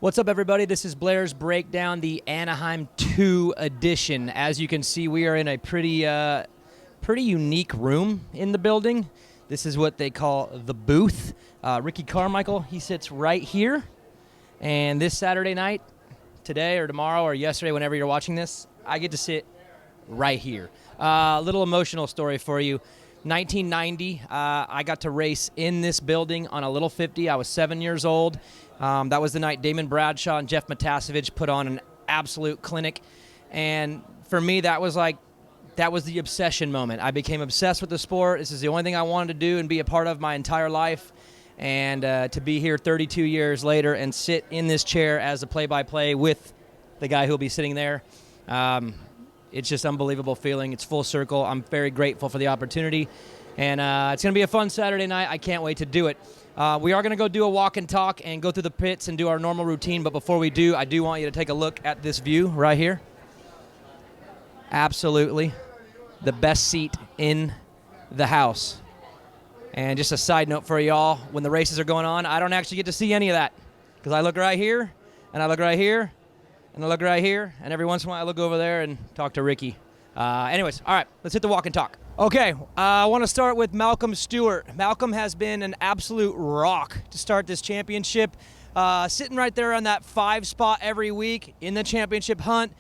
What's up, everybody? This is Blair's Breakdown, the Anaheim 2 edition. As you can see, we are in a pretty unique room in the building. This is what they call the booth. Ricky Carmichael, he sits right here. And this Saturday night, today or tomorrow or yesterday, whenever you're watching this, I get to sit right here. A little emotional story for you. 1990, I got to race in this building on a little 50. I was 7 years old. That was the night Damon Bradshaw and Jeff Matasevich put on an absolute clinic. And for me, that was the obsession moment. I became obsessed with the sport. This is the only thing I wanted to do and be a part of my entire life. And to be here 32 years later and sit in this chair as a play-by-play with the guy who will be sitting there, it's just unbelievable feeling. It's full circle. I'm very grateful for the opportunity. And it's going to be a fun Saturday night. I can't wait to do it. We are going to go do a walk and talk and go through the pits and do our normal routine. But before we do, I do want you to take a look at this view right here. Absolutely the best seat in the house. And just a side note for y'all, when the races are going on, I don't actually get to see any of that. Because I look right here, and I look right here, and I look right here, and every once in a while I look over there and talk to Ricky. Anyways, all right, let's hit the walk and talk. Okay, I want to start with Malcolm Stewart. Malcolm has been an absolute rock to start this championship. Sitting right there on that 5 spot every week in the championship hunt.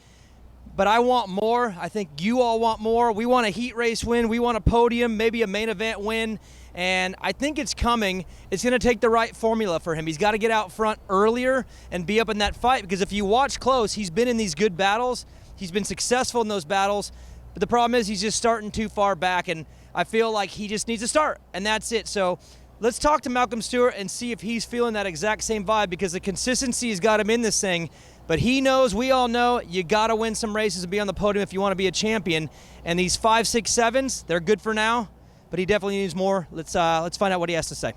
But I want more. I think you all want more. We want a heat race win. We want a podium, maybe a main event win. And I think it's coming. It's going to take the right formula for him. He's got to get out front earlier and be up in that fight. Because if you watch close, he's been in these good battles. He's been successful in those battles. But the problem is he's just starting too far back. And I feel like he just needs to start. And that's it. So let's talk to Malcolm Stewart and see if he's feeling that exact same vibe. Because the consistency has got him in this thing. But he knows, we all know, you got to win some races and be on the podium if you want to be a champion. And these 5, 6, 7s, they're good for now. But he definitely needs more. Let's find out what he has to say.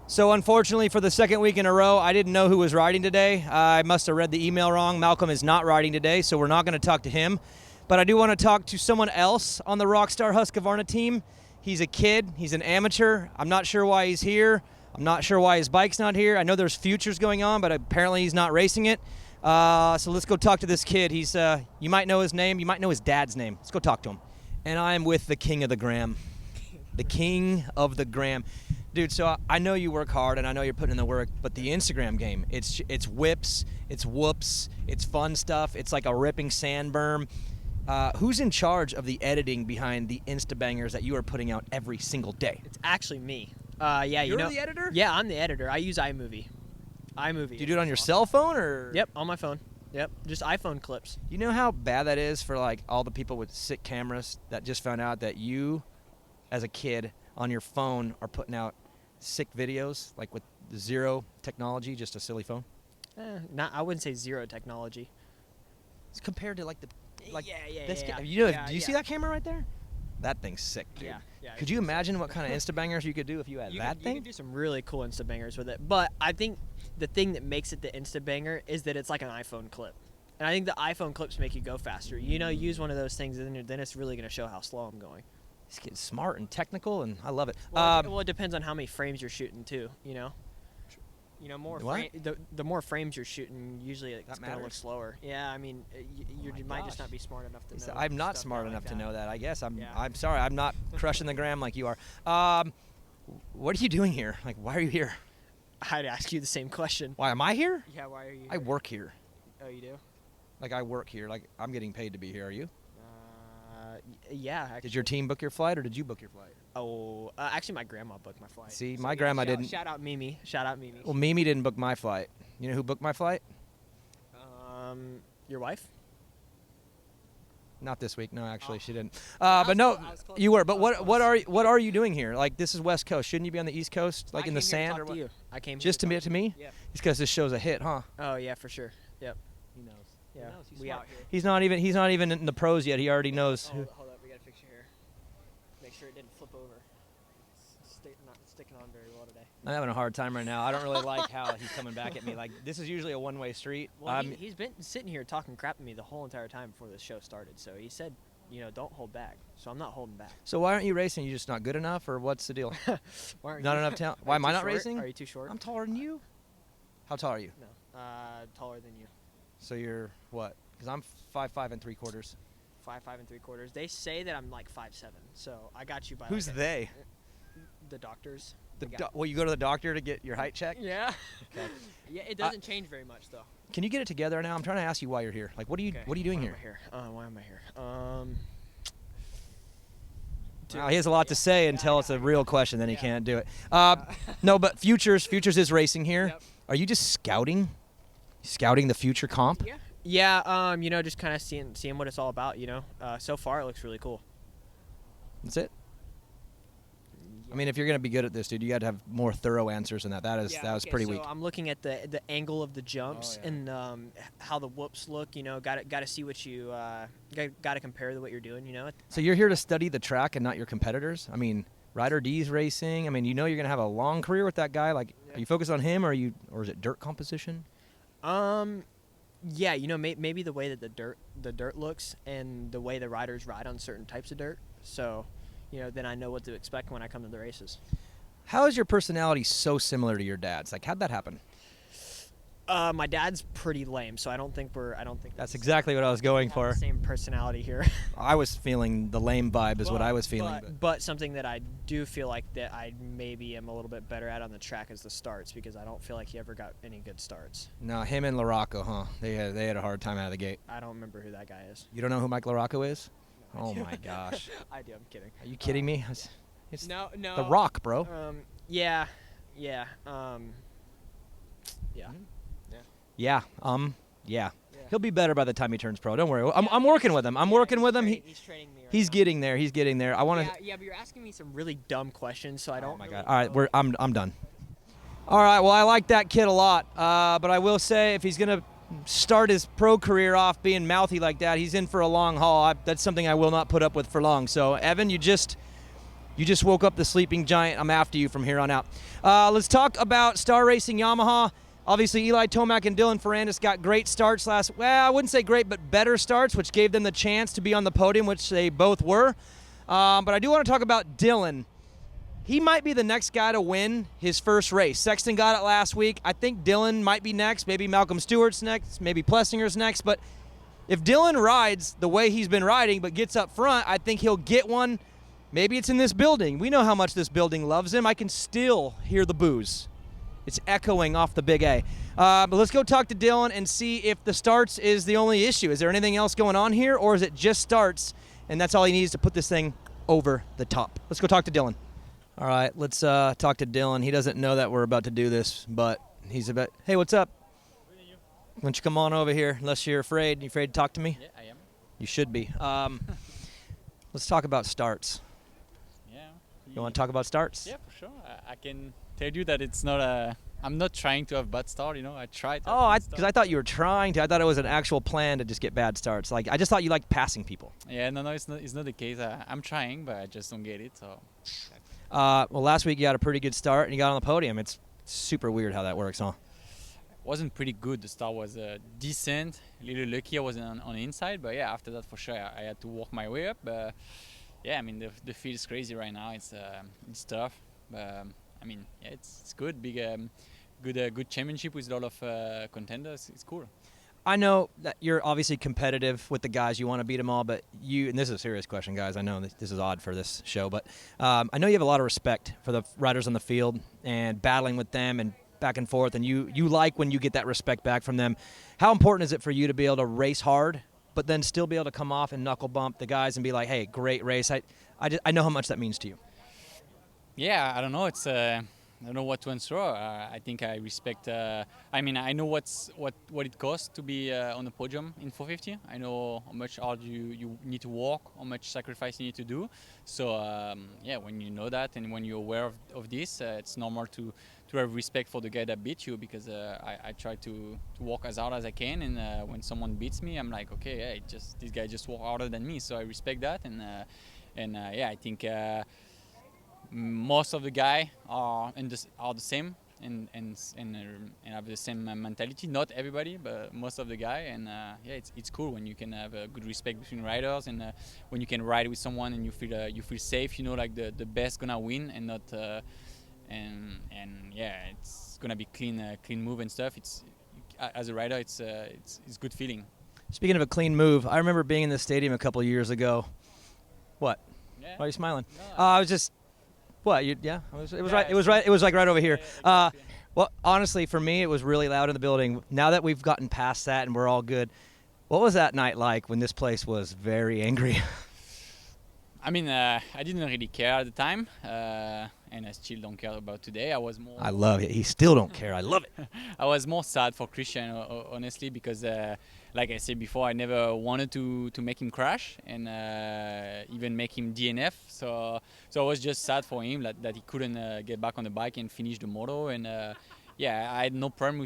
So unfortunately, for the second week in a row, I didn't know who was riding today. I must have read the email wrong. Malcolm is not riding today, so we're not going to talk to him. But I do want to talk to someone else on the Rockstar Husqvarna team. He's a kid. He's an amateur. I'm not sure why he's here. I'm not sure why his bike's not here. I know there's futures going on, but apparently he's not racing it. So let's go talk to this kid. He's you might know his name. You might know his dad's name. Let's go talk to him. And I'm with the king of the gram. The king of the gram. Dude, so I know you work hard and I know you're putting in the work, but the Instagram game, it's whips, it's whoops, it's fun stuff. It's like a ripping sand berm. Who's in charge of the editing behind the Insta bangers that you are putting out every single day? It's actually me. Yeah, You're the editor? Yeah, I'm the editor. I use iMovie. Do you do it on your cell phone or? Yep, on my phone. Yep, just iPhone clips. You know how bad that is for like all the people with sick cameras that just found out that you, as a kid, on your phone are putting out sick videos, like with zero technology, just a silly phone? I wouldn't say zero technology. It's compared to like the yeah. Do you see that camera right there? That thing's sick, dude. Yeah. Could you imagine what kind of Insta bangers you could do if you had that thing? You can do some really cool Insta bangers with it. But I think the thing that makes it the Insta banger is that it's like an iPhone clip. And I think the iPhone clips make you go faster. Use one of those things, and then it's really going to show how slow I'm going. It's getting smart and technical, and I love it. Well, it depends on how many frames you're shooting too. The more frames you're shooting, usually it's going to look slower. Yeah, I mean, you might just not be smart enough to know. I'm not smart enough to know that. I guess I'm sorry. I'm not crushing the gram like you are. What are you doing here? Like, why are you here? I'd ask you the same question. Why am I here? Yeah, why are you here? I work here. Oh, you do? Like, I work here. Like, I'm getting paid to be here. Are you? Yeah. Actually. Did your team book your flight, or did you book your flight? Oh, actually, my grandma booked my flight. See, my grandma didn't. Shout out Mimi. Well, Mimi didn't book my flight. You know who booked my flight? Your wife? Not this week. No, actually, she didn't. But no, you were. But what are you doing here? Like, this is West Coast. Shouldn't you be on the East Coast, like in the sand? Or what? You. I came just here to me. Yeah. It's because this show's a hit, huh? Oh yeah, for sure. Yep. He knows. Yeah. He knows. He's we smart. out here. He's not even in the pros yet. He already knows. Hold up. We gotta fix your hair. Make sure it didn't flip over. It's not sticking on very well today. I'm having a hard time right now. I don't really like how he's coming back at me. Like, this is usually a one-way street. Well, he's been sitting here talking crap to me the whole entire time before this show started. So he said, don't hold back. So I'm not holding back. So why aren't you racing? You just not good enough, or what's the deal? Not enough talent. Why am I not racing? Are you too short? I'm taller than you. How tall are you? No, taller than you. So you're what? Because I'm 5'5" and 3/4. 5'5" and 3/4. They say that I'm like 5'7", so I got you by. Who's they? The doctors. Well, you go to the doctor to get your height checked? Yeah. Okay. Yeah, it doesn't change very much though. Can you get it together now? I'm trying to ask you why you're here. Like, what are you doing here? Why am I here? Wow, he has a lot to say until it's a real question, then he can't do it. No, but Futures is racing here. Yep. Are you just scouting the future comp? Yeah. Yeah. Just kind of seeing what it's all about. So far it looks really cool. That's it. I mean, if you're gonna be good at this, dude, you got to have more thorough answers than that. That was pretty weak. So I'm looking at the angle of the jumps and how the whoops look. Got to see what you got to compare to what you're doing. So you're here to study the track and not your competitors. I mean, Ryder D's racing. I mean, you're gonna have a long career with that guy. Like, are you focused on him, or is it dirt composition? Yeah, maybe the way that the dirt looks and the way the riders ride on certain types of dirt. So, then I know what to expect when I come to the races. How is your personality so similar to your dad's? Like, how'd that happen? My dad's pretty lame, so I don't think that's exactly what I was going for. The same personality here. I was feeling the lame vibe is what I was feeling. But something that I do feel like that I maybe am a little bit better at on the track is the starts, because I don't feel like he ever got any good starts. No, him and Larocco, huh? They had a hard time out of the gate. I don't remember who that guy is. You don't know who Mike Larocco is? No, oh my gosh. I do. I'm kidding. Are you kidding me? It's no. The Rock, bro. Yeah. Yeah. Yeah. He'll be better by the time he turns pro. Don't worry. I'm working with him. Working with him. He's training me right He's now. getting there. He's getting there. I want to. Yeah, but you're asking me some really dumb questions, so I don't. Oh my God. All right, I'm done. All right. Well, I like that kid a lot. But I will say, if he's gonna start his pro career off being mouthy like that, he's in for a long haul. That's something I will not put up with for long. So, Evan, you just woke up the sleeping giant. I'm after you from here on out. Let's talk about Star Racing Yamaha. Obviously, Eli Tomac and Dylan Ferrandis got great starts I wouldn't say great, but better starts, which gave them the chance to be on the podium, which they both were. But I do want to talk about Dylan. He might be the next guy to win his first race. Sexton got it last week. I think Dylan might be next. Maybe Malcolm Stewart's next. Maybe Plessinger's next. But if Dylan rides the way he's been riding but gets up front, I think he'll get one. Maybe it's in this building. We know how much this building loves him. I can still hear the boos. It's echoing off the Big A. But let's go talk to Dylan and see if the starts is the only issue. Is there anything else going on here, or is it just starts, and that's all he needs to put this thing over the top? Let's go talk to Dylan. All right, let's talk to Dylan. He doesn't know that we're about to do this, but he's about, hey, what's up? Why don't you come on over here, unless you're afraid. You afraid to talk to me? Yeah, I am. You should be. Let's talk about starts. Yeah. You want to talk about starts? Yeah, for sure. I can tell you that it's not I'm not trying to have bad start, I tried to because I thought you were trying to. I thought it was an actual plan to just get bad starts. Like, I just thought you liked passing people. Yeah, no, it's not the case. I'm trying, but I just don't get it, so. Well, last week you had a pretty good start and you got on the podium. It's super weird how that works, huh? Wasn't pretty good. The start was decent. A little lucky I wasn't on the inside, but yeah, after that for sure I had to work my way up. Yeah, I mean the field is crazy right now. It's tough. I mean, yeah, it's good. Good championship with a lot of contenders. It's cool. I know that you're obviously competitive with the guys. You want to beat them all, but and this is a serious question, guys. I know this is odd for this show, but I know you have a lot of respect for the riders on the field and battling with them and back and forth, and you like when you get that respect back from them. How important is it for you to be able to race hard, but then still be able to come off and knuckle bump the guys and be like, hey, great race. I know how much that means to you. Yeah, I don't know. I don't know what to answer. I think I respect. I know what it costs to be on the podium in 450. I know how much hard you need to work, how much sacrifice you need to do. So yeah, when you know that and when you're aware of this, it's normal to have respect for the guy that beat you, because I try to work as hard as I can. And when someone beats me, I'm like, okay, yeah, this guy just worked harder than me. So I respect that. And yeah, I think. Most of the guys are the same and have the same mentality. Not everybody, but most of the guys. And yeah, it's cool when you can have a good respect between riders, and when you can ride with someone and you feel safe. Like the best gonna win and not. And yeah, it's gonna be clean move and stuff. It's as a rider, it's good feeling. Speaking of a clean move, I remember being in the stadium a couple of years ago. What? Yeah. Why are you smiling? No, I was just. What? It was right. It was right. It was like right over here. Well, honestly, for me, it was really loud in the building. Now that we've gotten past that and we're all good, what was that night like when this place was very angry? I mean, I didn't really care at the time, and I still don't care about today. I love it. He still don't care. I love it. I was more sad for Christian, honestly, because, like I said before, I never wanted to make him crash and even make him DNF. So I was just sad for him that he couldn't get back on the bike and finish the moto. And yeah, I had no problem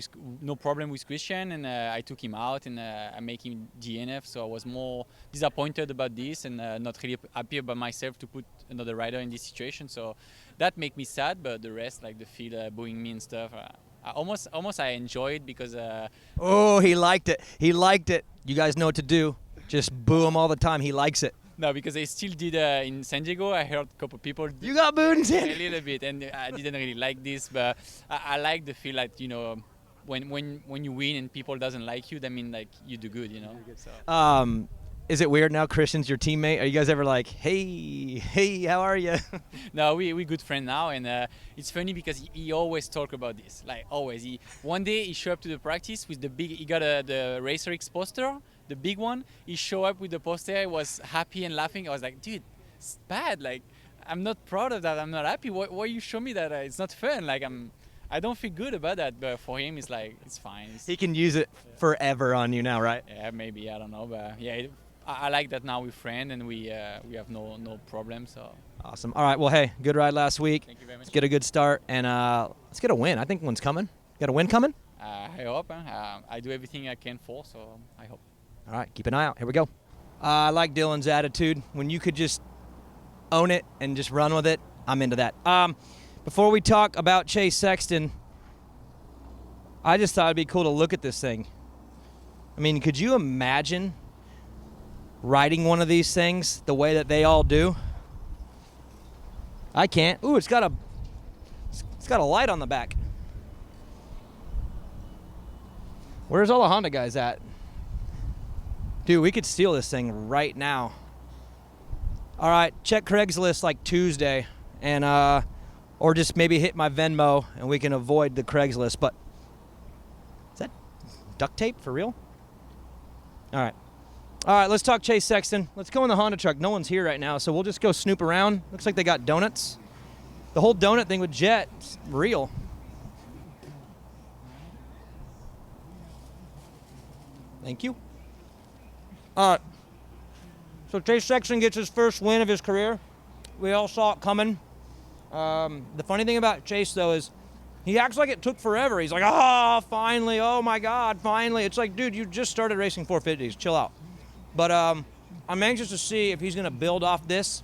with Christian, and I took him out and I make him DNF. So I was more disappointed about this and not really happy about myself to put another rider in this situation. So that made me sad, but the rest, like the field booing me and stuff, I enjoy it because. Oh, he liked it. He liked it. You guys know what to do. Just boo him all the time. He likes it. No, because I still did in San Diego. I heard a couple of people. You got booed in San Diego? A little bit, and I didn't really like this, but I like the feel like, when you win and people doesn't like you, that means like you do good, So. Is it weird now Christian's your teammate? Are you guys ever like, hey, how are you? No, we good friend now, and it's funny because he always talk about this, like always. One day he showed up to the practice with he got the Racer X poster, the big one. He showed up with the poster. He was happy and laughing. I was like, dude, it's bad. Like, I'm not proud of that. I'm not happy. Why you show me that? It's not fun. Like, I don't feel good about that. But for him, it's like, it's fine. He can use it forever on you now, right? Yeah, maybe. I don't know. But yeah, I like that now we're friends and we have no problem. So awesome. All right. Well, hey, good ride last week. Thank you very much. Let's get a good start and let's get a win. I think one's coming. Got a win coming? I hope. I do everything I can for, so I hope. All right. Keep an eye out. Here we go. I like Dylan's attitude. When you could just own it and just run with it, I'm into that. Before we talk about Chase Sexton, I just thought it'd be cool to look at this thing. I mean, could you imagine riding one of these things the way that they all do? I can't. Ooh, it's got a light on the back. Where's all the Honda guys at? Dude, we could steal this thing right now. All right, check Craigslist like Tuesday, and or just maybe hit my Venmo and we can avoid the Craigslist. But is that duct tape for real? All right, let's talk Chase Sexton. Let's go in the Honda truck. No one's here right now, so we'll just go snoop around. Looks like they got donuts. The whole donut thing with Jet, it's real. Thank you. So Chase Sexton gets his first win of his career. We all saw it coming. The funny thing about Chase, though, is he acts like it took forever. He's like, finally, oh my God, finally. It's like, dude, you just started racing 450s. Chill out. But I'm anxious to see if he's going to build off this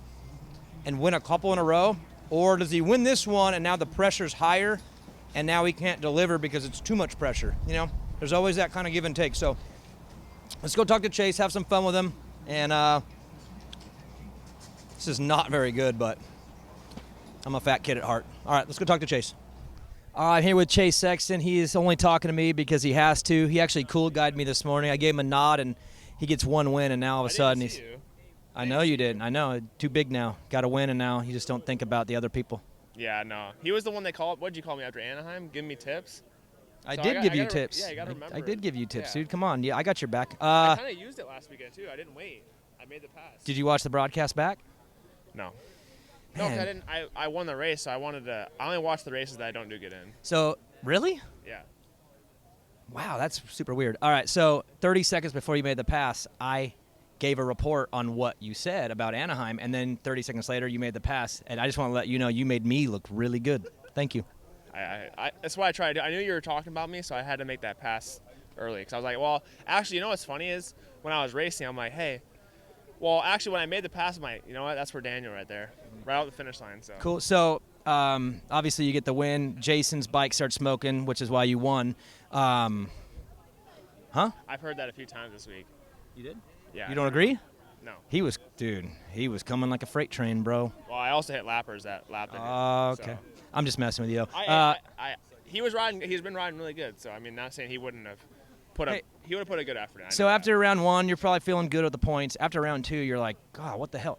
and win a couple in a row, or does he win this one and now the pressure's higher and now he can't deliver because it's too much pressure. There's always that kind of give and take. So let's go talk to Chase, have some fun with him. And this is not very good, but I'm a fat kid at heart. All right, let's go talk to Chase. All right, I'm here with Chase Sexton. He is only talking to me because he has to. He actually cool guyed me this morning. I gave him a nod, and he gets one win, and now all of a sudden he's. I know you did. I know. Too big now. Got to win, and now you just don't think about the other people. Yeah, no. He was the one that called. What did you call me after Anaheim? Give me tips. I did give you tips. Yeah, you got to remember. I did give you tips, dude. Come on. Yeah, I got your back. I kind of used it last weekend, too. I didn't wait. I made the pass. Did you watch the broadcast back? No. No, I didn't. I won the race, so I wanted to. I only watch the races that I don't do good in. So, really? Yeah. Wow, that's super weird. All right, so 30 seconds before you made the pass, I gave a report on what you said about Anaheim, and then 30 seconds later, you made the pass. And I just want to let you know you made me look really good. Thank you. That's why I tried to do. I knew you were talking about me, so I had to make that pass early. Because I was like, well, actually, you know what's funny is when I was racing, I'm like, hey, well, actually, when I made the pass, I'm like, you know what, that's for Daniel right there, right out the finish line. So cool. So obviously you get the win. Jason's bike starts smoking, which is why you won. Huh? I've heard that a few times this week. You did? Yeah. You don't agree? No. He was coming like a freight train, bro. Well, I also hit lappers that lapped it. Okay. So. I'm just messing with you. he was riding. He's been riding really good. So I mean, not saying he wouldn't have put a he would have put a good effort in. So after round 1, you're probably feeling good with the points. After round 2, you're like, God, what the hell?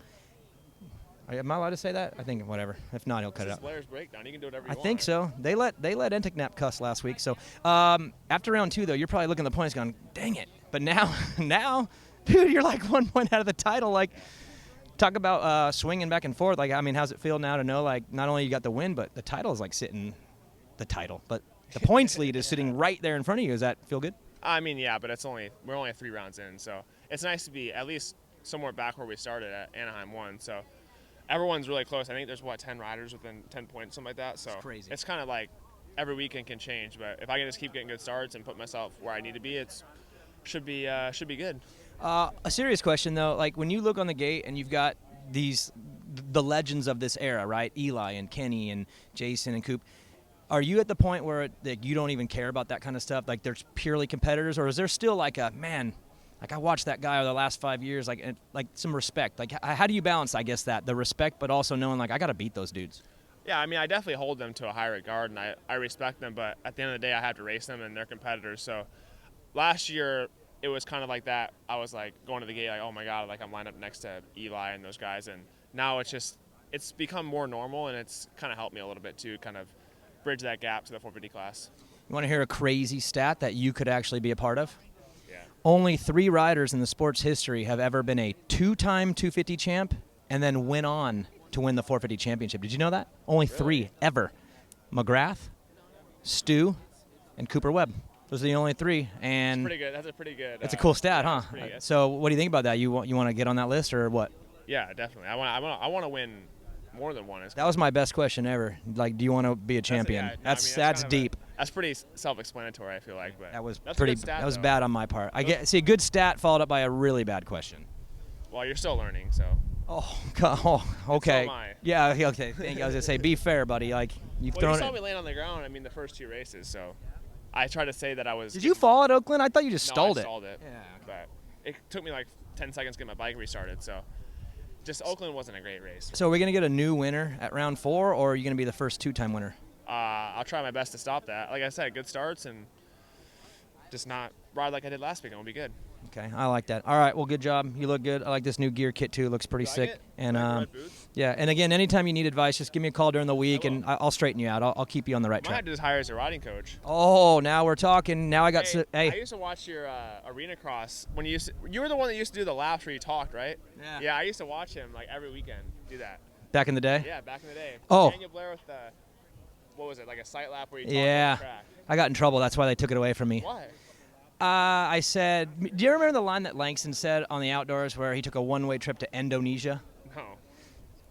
Am I allowed to say that? I think whatever. If not, he'll cut it out. Blair's breakdown. You can do whatever you I want. think so. They let Enteknap cuss last week. So after round 2, though, you're probably looking at the points going, dang it. But now, dude, you're like 1 point out of the title. Like, talk about swinging back and forth. Like, I mean, how's it feel now to know, like, not only you got the win, but the title is like sitting the title, but the points lead is sitting right there in front of you. Does that feel good? I mean, yeah, but we're only 3 rounds in, so it's nice to be at least somewhere back where we started at Anaheim 1. So everyone's really close. I think there's 10 riders within 10 points, something like that. So it's crazy. It's kind of like every weekend can change, but if I can just keep getting good starts and put myself where I need to be, should be good. A serious question though, like when you look on the gate and you've got the legends of this era, right? Eli and Kenny and Jason and Coop. Are you at the point where like, you don't even care about that kind of stuff? Like they're purely competitors, or is there still like a man? Like I watched that guy over the last 5 years, like some respect. Like how do you balance, I guess, the respect, but also knowing like I got to beat those dudes? Yeah, I mean, I definitely hold them to a high regard, and I respect them. But at the end of the day, I have to race them, and they're competitors. So last year it was kind of like that. I was like going to the gate, like, oh my God, like I'm lined up next to Eli and those guys. And now it's become more normal, and it's kind of helped me a little bit too, kind of bridge that gap to the 450 class. You want to hear a crazy stat that you could actually be a part of? Yeah. Only 3 riders in the sport's history have ever been a 2-time 250 champ and then went on to win the 450 championship. Did you know that? Only 3 ever. McGrath, Stu, and Cooper Webb. Those are the only 3. And that's pretty good. That's a pretty good. It's a cool stat, huh? Pretty good. So what do you think about that? You want to get on that list or what? Yeah, definitely. I want to win more than one. That was my best question ever. Like, do you want to be a champion? That's deep. That's pretty self-explanatory, I feel like. But that was that's pretty. A good stat, that was though. bad on my part. I get a good stat followed up by a really bad question. Well, you're still learning, so. Oh God. Oh, okay. So am I. Yeah. Okay. Thank you. I was gonna say, be fair, buddy. Like you've Well, thrown you saw it. me land on the ground. I mean, the first 2 races, so I tried to say that I was. Did you fall at Oakland? I thought you just No, stalled I it. stalled it. Yeah. But it took me like 10 seconds to get my bike restarted, so. Just Oakland wasn't a great race. So are we gonna get a new winner at round 4, or are you gonna be the first 2-time winner? I'll try my best to stop that. Like I said, good starts and just not ride like I did last week, and we'll be good. Okay, I like that. All right, well, good job. You look good. I like this new gear kit too. It looks pretty You like sick. it? And You like the red boots? yeah, and again, anytime you need advice, just give me a call during the week, and I'll straighten you out. I'll keep you on the right I might have track. to just hire as a riding coach. Oh, now we're talking. Now I got I used to watch your arena cross when you were the one that used to do the laps where you talked, right? Yeah. Yeah, I used to watch him like every weekend do that. back in the day. Yeah, back in the day. Oh. Daniel Blair with the, what was it, like a sight lap where you talked Yeah. on the track. I got in trouble. That's why they took it away from me. Why? I said, do you remember the line that Langston said on the outdoors where he took a one-way trip to Indonesia? No.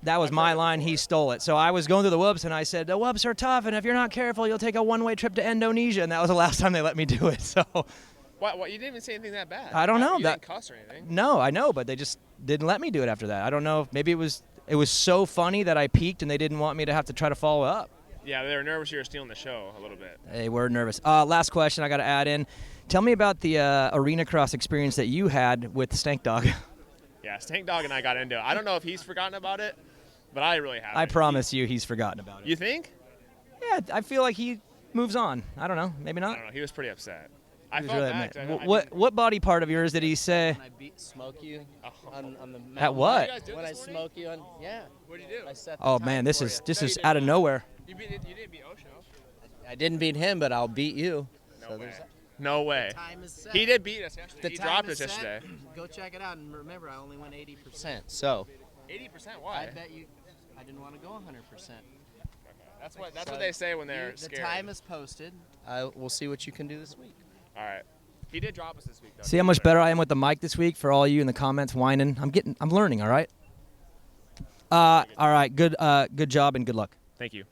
That was I've my heard it line. He before. stole it. So I was going through the whoops, and I said, the whoops are tough, and if you're not careful, you'll take a one-way trip to Indonesia. And that was the last time they let me do it. So What? You didn't even say anything that bad. I don't know. You didn't cuss or anything. no, I know, but they just didn't let me do it after that. I don't know. Maybe it was so funny that I peaked, and they didn't want me to have to try to follow up. Yeah, they were nervous you were stealing the show a little bit. They were nervous. Last question I got to add in. Tell me about the arena cross experience that you had with Stank Dog. Yeah, Stank Dog and I got into it. I don't know if he's forgotten about it, but I really haven't. I promise you he's forgotten about it. You think? Yeah, I feel like he moves on. I don't know. Maybe I not. don't know. He was pretty upset. He I was felt really bad. mad. What body part of yours did he say? When I smoke you on the mountain. At what? You guys do it When I this morning? smoke you on, yeah. What'd you do? I set the Oh time man, this for is you. this is out of nowhere. You didn't beat Osho. I didn't beat him, but I'll beat you. No way. No way. The time is set. He did beat us yesterday. The He time dropped is us set. yesterday. Go check it out, and remember, I only went 80%. So 80%? I Why? bet you, I didn't want to go 100%. That's what So they say when they're the scared. time is posted. We'll see what you can do this week. All right. He did drop us this week, though. See how much better I am with the mic this week for all you in the comments whining. I'm learning. All right. All right. Good job and good luck. Thank you.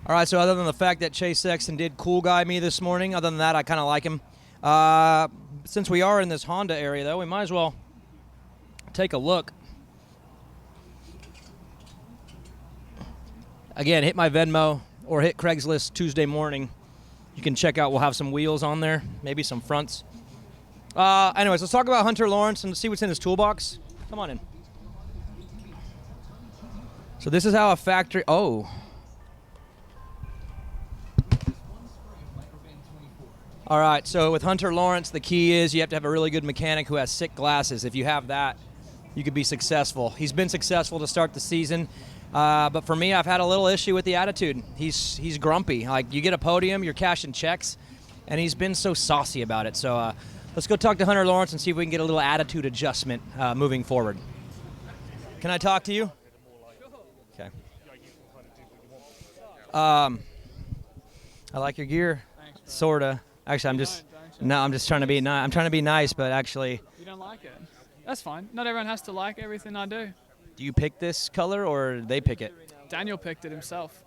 All right. So other than the fact that Chase Sexton did cool guy me this morning, other than that, I kind of like him. Since we are in this Honda area, though, we might as well take a look. Again, hit my Venmo or hit Craigslist Tuesday morning. You can check out. We'll have some wheels on there, maybe some fronts. Anyways, let's talk about Hunter Lawrence and see what's in his toolbox. Come on in. So this is how a factory. Oh. All right, so with Hunter Lawrence, the key is you have to have a really good mechanic who has sick glasses. If you have that, you could be successful. He's been successful to start the season, but for me, I've had a little issue with the attitude. He's grumpy. Like, you get a podium, you're cashing checks, and he's been so saucy about it. So let's go talk to Hunter Lawrence and see if we can get a little attitude adjustment moving forward. Can I talk to you? Okay. I like your gear, sorta. Actually, I'm just trying to be nice. I'm trying to be nice, but actually. You don't like it? That's fine. Not everyone has to like everything I do. Do you pick this color or they pick it? Daniel picked it himself.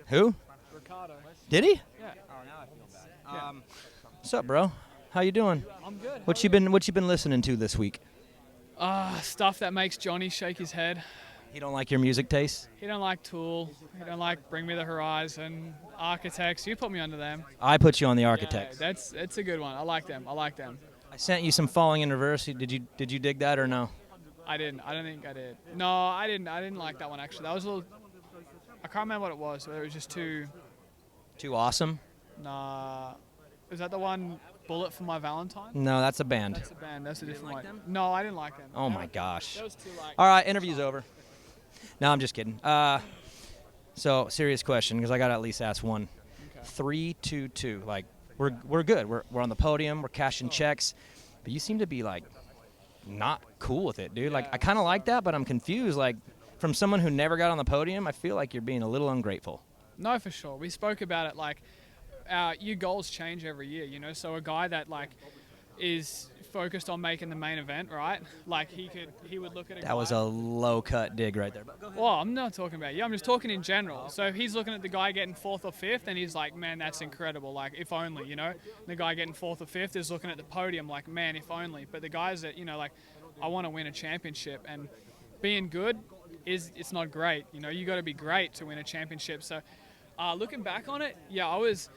Who? Ricardo. Did he? Yeah. What's up, bro? How you doing? I'm good. What you been listening to this week? Stuff that makes Johnny shake his head. You don't like your music taste? He don't like Tool. He don't like Bring Me the Horizon, Architects. You put me under them. I put you on the Architects. Yeah, it's a good one. I like them. I sent you some Falling in Reverse. Did you dig that or no? I didn't. I don't think I did. No, I didn't. I didn't like that one actually. That was a little. I can't remember what it was. Whether it was just too. Too awesome? Nah. Is that the one? Bullet for My Valentine? No, that's a band. That's a band. That's a different one. No, I didn't like them. Oh my gosh. That was too like. All right, interview's over. No, I'm just kidding. So serious question, because I got to at least ask one. Okay. 3-2-2. Like, we're good. We're on the podium. We're cashing checks. But you seem to be like not cool with it, dude. Like, I kind of like that, but I'm confused. Like, from someone who never got on the podium, I feel like you're being a little ungrateful. No, for sure. We spoke about it. Like, your goals change every year. You know, so a guy that like is focused on making the main event, right? Like he would look at a guy. That was a low-cut dig right there. Well, I'm not talking about you. I'm just talking in general. So if he's looking at the guy getting 4th or 5th, and he's like, man, that's incredible. Like, if only, you know. The guy getting 4th or 5th is looking at the podium like, man, if only. But the guys that, you know, like, I want to win a championship. And being good it's not great. You know, you got to be great to win a championship. So looking back on it, yeah, I was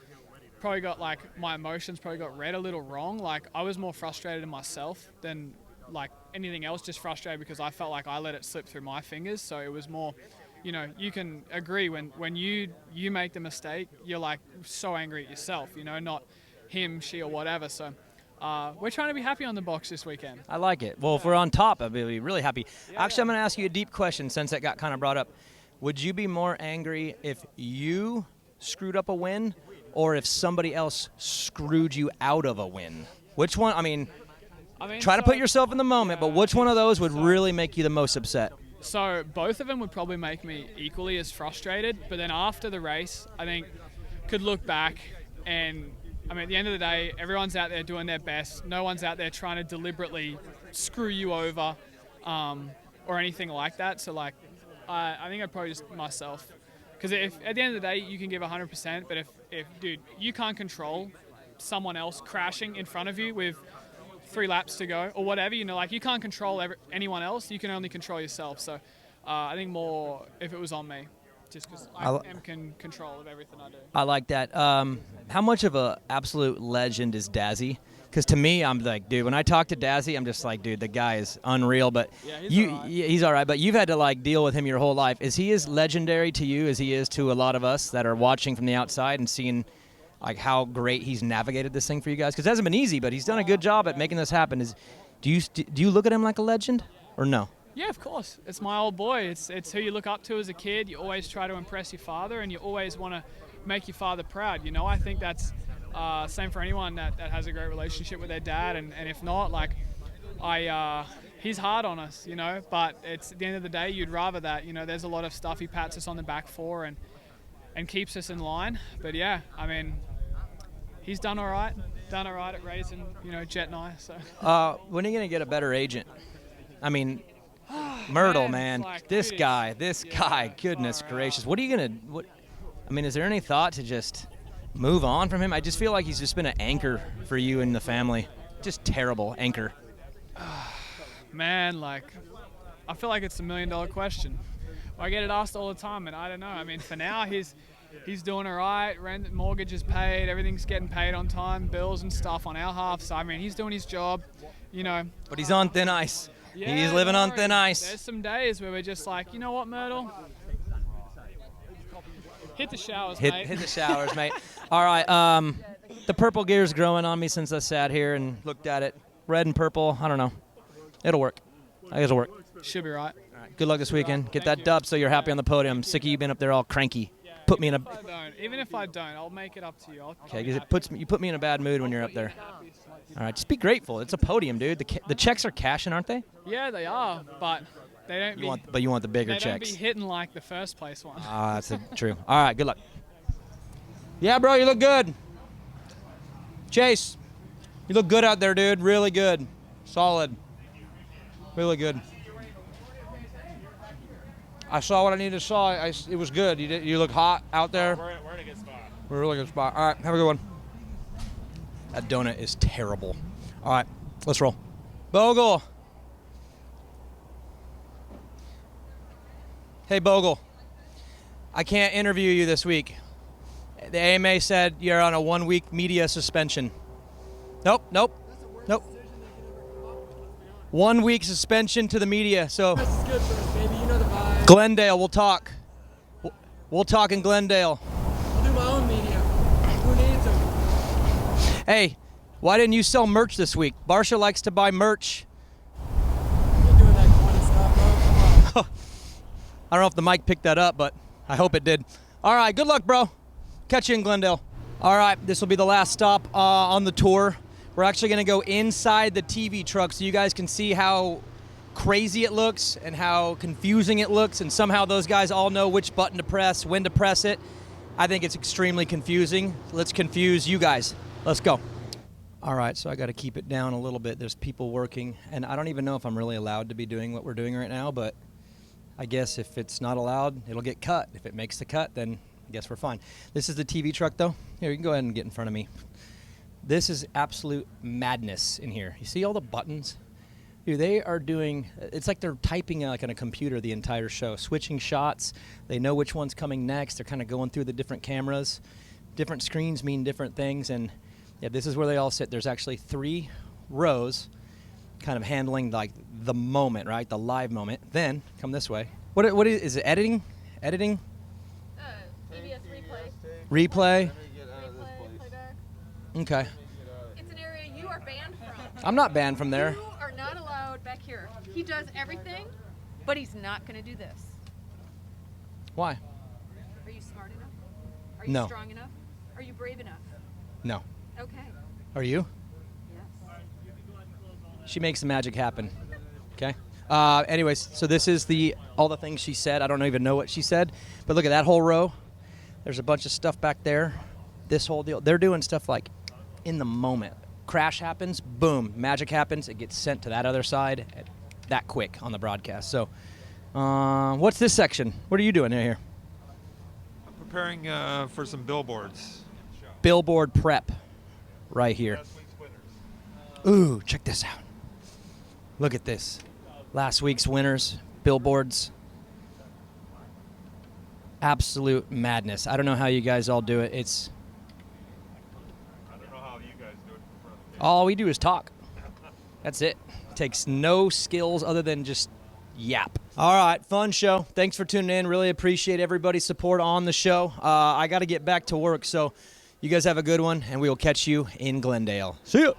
probably got like my emotions probably got read a little wrong. Like, I was more frustrated in myself than like anything else, just frustrated because I felt like I let it slip through my fingers. So it was more, you know, you can agree when you make the mistake, you're like so angry at yourself, you know, not him, she, or whatever. So we're trying to be happy on the box this weekend. I like it. Well, if we're on top, I'll be really happy. Actually, I'm going to ask you a deep question since that got kind of brought up. Would you be more angry if you screwed up a win or if somebody else screwed you out of a win? Which one? I mean try to put yourself in the moment, but which one of those would really make you the most upset? So both of them would probably make me equally as frustrated, but then after the race, I think could look back and, I mean, at the end of the day, everyone's out there doing their best. No one's out there trying to deliberately screw you over or anything like that. So, like, I think I'd probably just myself. Because if at the end of the day, you can give 100%, but if dude, you can't control someone else crashing in front of you with 3 laps to go or whatever, you know, like, you can't control anyone else. You can only control yourself. So I think more if it was on me, just because I am in control of everything I do. I like that. How much of a absolute legend is Dazzy? Because to me, I'm like, dude, when I talk to Dazzy, I'm just like, dude, the guy is unreal. But yeah, he's all right. But you've had to like deal with him your whole life. Is he as legendary to you as he is to a lot of us that are watching from the outside and seeing like how great he's navigated this thing for you guys? Because it hasn't been easy, but he's done a good job at making this happen. Do you look at him like a legend or no? Yeah, of course. It's my old boy. It's who you look up to as a kid. You always try to impress your father, and you always want to make your father proud. You know, I think that's same for anyone that has a great relationship with their dad, and if not, like, he's hard on us, you know, but it's at the end of the day, you'd rather that, you know, there's a lot of stuff he pats us on the back for and keeps us in line. But yeah, I mean, he's done all right at raising, you know, Jet and I. So when are you gonna get a better agent? I mean, Myrtle, man, like, this dude, guy, goodness gracious. What are you gonna? I mean, is there any thought to just move on from him? I just feel like he's just been an anchor for you and the family. Just terrible anchor. Man, like, I feel like it's $1 million question. I get it asked all the time, and I don't know. I mean, for now, he's doing all right. Rent, mortgage is paid. Everything's getting paid on time. Bills and stuff on our half. So I mean, he's doing his job, you know. But he's on thin ice. Yeah, he's living on thin ice. There's some days where we're just like, you know what, Myrtle? Hit the showers, mate. Hit the showers, mate. All right. The purple gear's growing on me since I sat here and looked at it. Red and purple, I don't know. It'll work. I guess it'll work. Should be right. All right, good luck this weekend. Get that dub so you're happy on the podium. Sick of you being up there all cranky. Put me in a... Even if I don't, I'll make it up to you. Okay, because you put me in a bad mood when you're up there. All right, just be grateful. It's a podium, dude. The checks are cashing, aren't they? Yeah, they are, but they don't you want the bigger they checks. don't be hitting like the first place one. Ah, that's true. All right, good luck. Yeah, bro, you look good. Chase, you look good out there, dude. Really good. Solid. Really good. I saw what I needed to saw. It was good. You look hot out there. We're in a good spot. We're in a really good spot. All right, have a good one. That donut is terrible. All right, let's roll. Bogle. Hey, Bogle. I can't interview you this week. The AMA said you're on a 1-week media suspension. Nope. 1 week suspension to the media. So, Glendale, we'll talk. We'll talk in Glendale. I'll do my own media. Who needs them? Hey, why didn't you sell merch this week? Barsha likes to buy merch. You're doing that kind of stuff, bro. Come on. I don't know if the mic picked that up, but I hope it did. All right, good luck, bro. Catch you in Glendale. All right, this will be the last stop on the tour. We're actually going to go inside the TV truck so you guys can see how crazy it looks and how confusing it looks, and somehow those guys all know which button to press, when to press it. I think it's extremely confusing. Let's confuse you guys. Let's go. All right, so I got to keep it down a little bit. There's people working, and I don't even know if I'm really allowed to be doing what we're doing right now, but I guess if it's not allowed, it'll get cut. If it makes the cut, then I guess we're fine. This is the TV truck, though. Here, you can go ahead and get in front of me. This is absolute madness in here. You see all the buttons? Dude, they are doing, it's like they're typing like on a computer the entire show, switching shots. They know which one's coming next. They're kind of going through the different cameras. Different screens mean different things, and yeah, this is where they all sit. There's actually 3 rows kind of handling like the moment, right? The live moment. Then, come this way. What is it, editing? Editing? EBS replay. Replay? Playback. Okay. It's an area you are banned from. I'm not banned from there. You are not allowed back here. He does everything, but he's not going to do this. Why? Are you smart enough? Are you No. strong enough? Are you brave enough? No. Okay. Are you? Yes. She makes the magic happen. Okay. Anyways, so this is all the things she said. I don't even know what she said, but look at that whole row. There's a bunch of stuff back there. This whole deal. They're doing stuff like in the moment. Crash happens, boom, magic happens. It gets sent to that other side that quick on the broadcast. So, what's this section? What are you doing here? I'm preparing for some billboards. Billboard prep, right here. Ooh, check this out. Look at this. Last week's winners, billboards. Absolute madness. I don't know how you guys all do it. I don't know how you guys do it in front of me. All we do is talk. That's it. Takes no skills other than just yap. All right, fun show. Thanks for tuning in. Really appreciate everybody's support on the show. I got to get back to work, so you guys have a good one, and we will catch you in Glendale. See ya.